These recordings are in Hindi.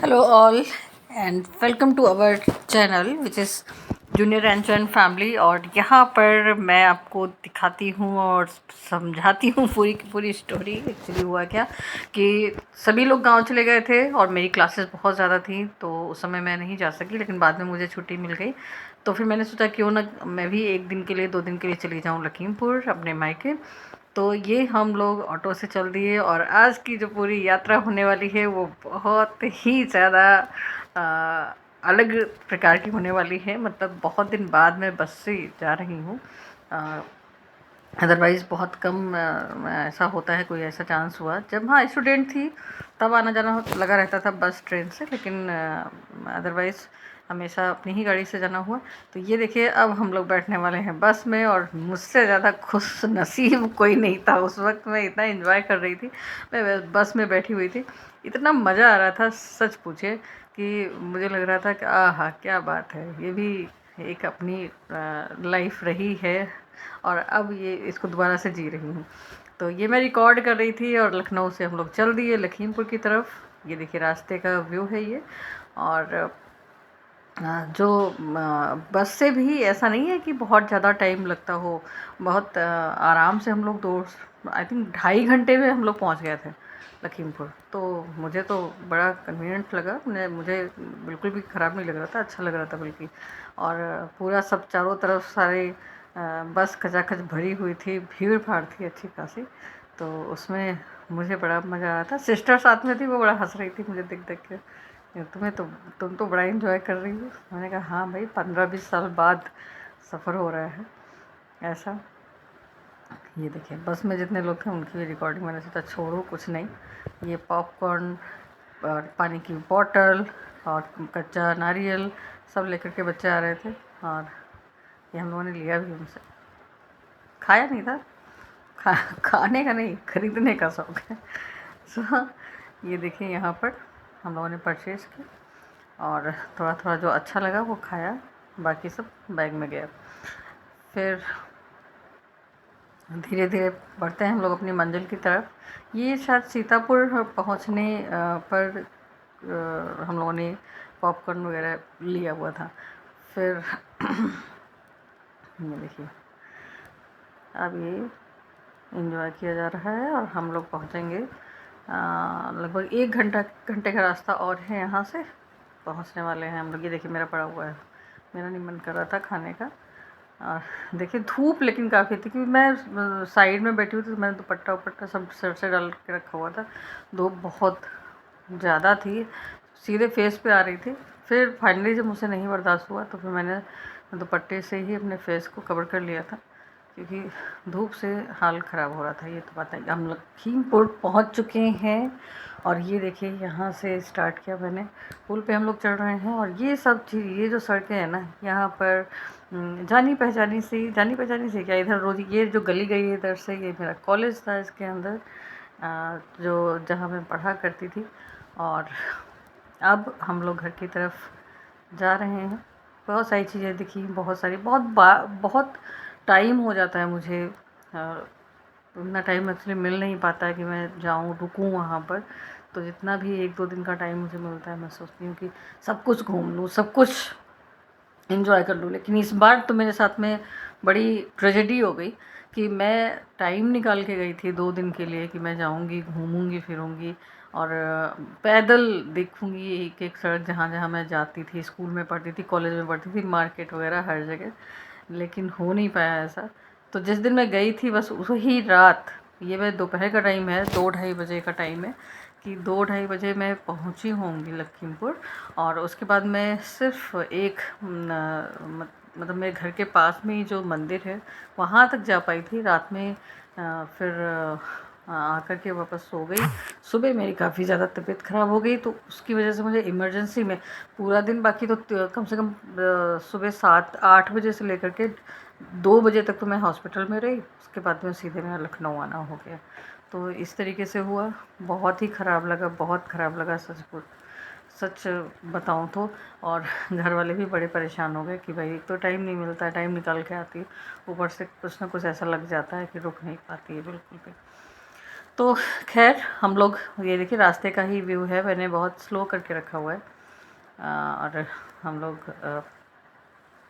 Hello all and welcome to our channel which is junior and family. और यहाँ पर मैं आपको दिखाती हूँ और समझाती हूँ पूरी की पूरी स्टोरी। एक्चुअली हुआ क्या कि सभी लोग गांव चले गए थे और मेरी क्लासेस बहुत ज़्यादा थी, तो उस समय मैं नहीं जा सकी, लेकिन बाद में मुझे छुट्टी मिल गई। तो फिर मैंने सोचा क्यों ना मैं भी एक दिन के लिए 2 दिन के लिए चली जाऊँ लखीमपुर अपने मायके। तो ये हम लोग ऑटो से चल दिए और आज की जो पूरी यात्रा होने वाली है वो बहुत ही ज़्यादा अलग प्रकार की होने वाली है। मतलब बहुत दिन बाद मैं बस से जा रही हूँ। अदरवाइज़ बहुत कम ऐसा होता है, कोई ऐसा चांस हुआ जब हाँ स्टूडेंट थी तब आना जाना लगा रहता था बस ट्रेन से, लेकिन अदरवाइज़ हमेशा अपनी ही गाड़ी से जाना हुआ। तो ये देखिए अब हम लोग बैठने वाले हैं बस में, और मुझसे ज़्यादा खुश नसीब कोई नहीं था। उस वक्त मैं इतना एंजॉय कर रही थी, मैं बस में बैठी हुई थी, इतना मज़ा आ रहा था सच पूछे कि मुझे लग रहा था कि आहा क्या बात है, ये भी एक अपनी लाइफ रही है और अब ये इसको दोबारा से जी रही हूँ। तो ये मैं रिकॉर्ड कर रही थी और लखनऊ से हम लोग चल दिए लखीमपुर की तरफ। ये देखिए रास्ते का व्यू है ये। और जो बस से भी ऐसा नहीं है कि बहुत ज़्यादा टाइम लगता हो, बहुत आराम से हम लोग 2 आई थिंक 2.5 घंटे में हम लोग पहुँच गए थे लखीमपुर। तो मुझे तो बड़ा कन्वीनियंट लगा, मुझे बिल्कुल भी ख़राब नहीं लग रहा था, अच्छा लग रहा था बल्कि। और पूरा सब चारों तरफ सारे बस खचाखच भरी हुई थी, भीड़ भाड़ थी अच्छी खासी। तो उसमें मुझे बड़ा मज़ा आ रहा था। सिस्टर साथ में थी, वो बड़ा हंस रही थी मुझे देख देख के, तुम तो बड़ा एंजॉय कर रही हो। मैंने कहा हाँ भाई, 15-20 साल बाद सफ़र हो रहा है ऐसा। ये देखिए बस में जितने लोग थे उनकी भी रिकॉर्डिंग मैंने सोचा छोड़ो कुछ नहीं। ये पॉपकॉर्न और पानी की बोतल और कच्चा नारियल सब लेकर के बच्चे आ रहे थे, और ये हम लोगों ने लिया भी उनसे। खाया नहीं था, खाने का नहीं, खरीदने का शौक है। सो ये देखिए यहाँ पर हम लोगों ने परचेज़ की और थोड़ा थोड़ा जो अच्छा लगा वो खाया, बाकी सब बैग में गया। फिर धीरे धीरे बढ़ते हैं हम लोग अपनी मंजिल की तरफ। ये शायद सीतापुर पहुंचने पर हम लोगों ने पॉपकॉर्न वगैरह लिया हुआ था। फिर ये देखिए अब ये एंजॉय किया जा रहा है और हम लोग पहुंचेंगे लगभग 1 घंटे का रास्ता और है, यहाँ से पहुंचने वाले हैं हम लोग। ये देखिए मेरा पड़ा हुआ है, मेरा नहीं मन कर रहा था खाने का। और देखिए धूप लेकिन काफ़ी थी, क्योंकि मैं साइड में बैठी हुई थी, तो मैंने दुपट्टा उपट्टा सब सिर से डाल के रखा हुआ था। धूप बहुत ज़्यादा थी, सीधे फेस पे आ रही थी। फिर फाइनली जब मुझसे नहीं बर्दाश्त हुआ तो फिर मैंने दुपट्टे से ही अपने फेस को कवर कर लिया था, क्योंकि धूप से हाल ख़राब हो रहा था। ये तो पता है। हम लखीमपुर पहुंच चुके हैं और ये देखिए यहाँ से स्टार्ट किया मैंने, पुल पे हम लोग चढ़ रहे हैं। और ये सब चीज़, ये जो सड़कें हैं ना यहाँ पर जानी पहचानी से क्या, इधर रोज ये जो गली गई है इधर से, ये मेरा कॉलेज था इसके अंदर जो जहाँ मैं पढ़ा करती थी। और अब हम लोग घर की तरफ जा रहे हैं। बहुत सारी चीज़ें दिखी, बहुत सारी, बहुत टाइम हो जाता है मुझे, उतना टाइम एक्चुअली मिल नहीं पाता है कि मैं जाऊँ रुकूँ वहाँ पर। तो जितना भी 1-2 दिन का टाइम मुझे मिलता है मैं सोचती हूँ कि सब कुछ घूम लूँ, सब कुछ एंजॉय कर लूँ। लेकिन इस बार तो मेरे साथ में बड़ी ट्रेजेडी हो गई कि मैं टाइम निकाल के गई थी 2 दिन के लिए कि मैं जाऊँगी, घूमूँगी फिरूँगी और पैदल देखूँगी एक एक सड़क जहाँ जहाँ मैं जाती थी, स्कूल में पढ़ती थी, कॉलेज में पढ़ती थी, मार्केट वगैरह हर जगह। लेकिन हो नहीं पाया ऐसा। तो जिस दिन मैं गई थी बस वही रात, ये मैं दोपहर का टाइम है, 2-2:30 बजे का टाइम है, कि 2-2:30 बजे मैं पहुंची होंगी लखीमपुर। और उसके बाद मैं सिर्फ एक मतलब मेरे घर के पास में ही जो मंदिर है वहाँ तक जा पाई थी रात में। फिर आकर के वापस सो गई। सुबह मेरी काफ़ी ज़्यादा तबीयत ख़राब हो गई, तो उसकी वजह से मुझे इमरजेंसी में पूरा दिन, बाकी तो कम से कम सुबह 7-8 बजे से लेकर के 2 बजे तक तो मैं हॉस्पिटल में रही। उसके बाद में सीधे मेरा लखनऊ आना हो गया। तो इस तरीके से हुआ, बहुत ही ख़राब लगा, बहुत ख़राब लगा सच बताऊँ तो। और घर वाले भी बड़े परेशान हो गए कि भाई एक तो टाइम नहीं मिलता है, टाइम निकाल के आती है, ऊपर से कुछ ना कुछ ऐसा लग जाता है कि रुक नहीं पाती है बिल्कुल भी। तो खैर हम लोग, ये देखिए रास्ते का ही व्यू है, मैंने बहुत स्लो करके रखा हुआ है। और हम लोग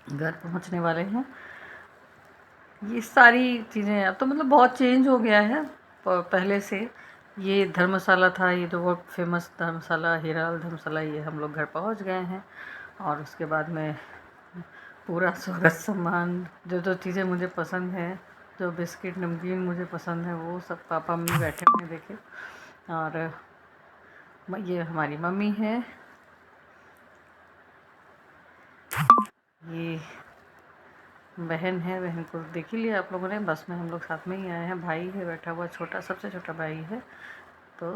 घर पहुंचने वाले हैं। ये सारी चीज़ें अब तो मतलब बहुत चेंज हो गया है पहले से। ये धर्मशाला था, ये तो बहुत फेमस धर्मशाला, हीरालाल धर्मशाला, ये हम लोग घर पहुंच गए हैं। और उसके बाद में पूरा स्वागत सम्मान, जो जो चीज़ें मुझे पसंद हैं, जो बिस्किट नमकीन मुझे पसंद है, वो सब पापा मम्मी बैठे हुए देखे। और ये हमारी मम्मी है, ये बहन है, बहन को देख ही लिया आप लोगों ने, बस में हम लोग साथ में ही आए हैं। भाई है बैठा हुआ, छोटा, सबसे छोटा भाई है। तो